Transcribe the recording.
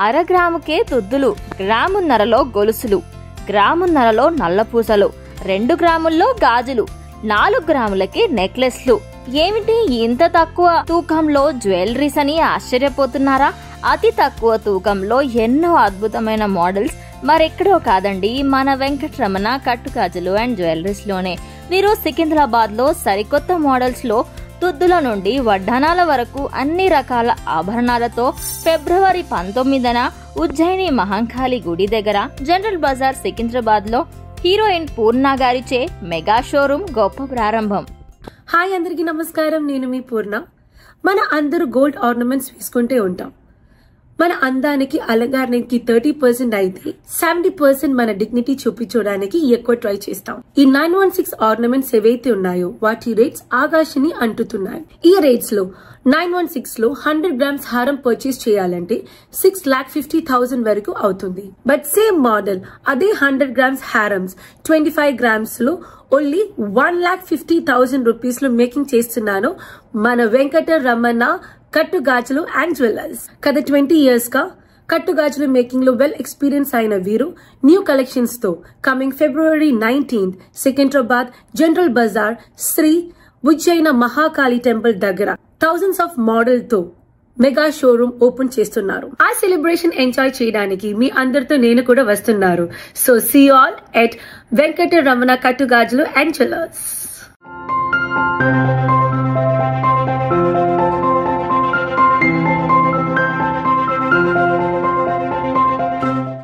అరగ్రాముకే తుద్దులు, గ్రామున్నరలో గొలుసులు, గ్రామున్నరలో నల్లపూసలు, 2 గ్రాముల్లో గాజులు, 4 గ్రాములకి నెక్లెస్లు. ఏమిటి ఇంత తక్కువ తూకంలో జ్యువెలరీస్ అని ఆశ్చర్యపోతున్నారా? అతి తక్కువ తూకంలో ఎన్నో అద్భుతమైన మోడల్స్ మరెక్కడో కాదండి, మన వెంకటరమణ కట్టుగాజులు అండ్ జ్యువెలరీస్ లోనే. వీరు సికింద్రాబాద్ లో సరికొత్త మోడల్స్ లో తుద్దుల నుండి వడ్డానాల వరకు అన్ని రకాల ఆభరణాలతో ఫిబ్రవరి 19న ఉజ్జయిని మహంకాళి గుడి దగ్గర జనరల్ బజార్ సికింద్రాబాద్ లో హీరోయిన్ పూర్ణ గారిచే మెగా షోరూమ్ గొప్ప ప్రారంభం. హాయ్ అందరికీ నమస్కారం, నేను మీ పూర్ణ. మన అందరూ గోల్డ్ ఆర్నమెంట్స్ వేసుకుంటే ఉంటాం. మన అందానికి అలంకారానికి 30% అయితే 70% మన డిగ్నిటీ చూపించడానికి ఎక్కువ ట్రై చేస్తాం. ఈ 916 ఆర్నమెంట్స్ ఏవైతే ఉన్నాయో వాటి రేట్స్ ఆకాశాన్ని అంటుతున్నాయి. ఈ రేట్స్ లో 916 లో 100 గ్రామ్స్ హారం పర్చేస్ చేయాలంటే 6,50,000 వరకు అవుతుంది. బట్ సేమ్ మోడల్ అదే 100 గ్రామ్స్ హారమ్స్ 25 గ్రామ్స్ లో ఓన్లీ 1,50,000 రూపీస్ లో మేకింగ్ చేస్తున్నాను మన వెంకటరమణ కట్టుగాజులు అండ్ జ్యువెలర్స్. గత 20 years గా కట్టుగాజులు మేకింగ్ లో వెల్ ఎక్స్పీరియన్స్ అయిన వీరు న్యూ కలెక్షన్స్ తో coming February 19th Secunderabad general bazaar Shri Ujjaini Mahakali temple దగ్గర థౌజండ్స్ ఆఫ్ మోడల్ తో మెగా షోరూమ్ ఓపెన్ చేస్తున్నారు. ఆ సెలబ్రేషన్ ఎంజాయ్ చేయడానికి మీ అందరితో నేను కూడా వస్తున్నారు. So see all at Venkataramana Kattugajulu and jewellers.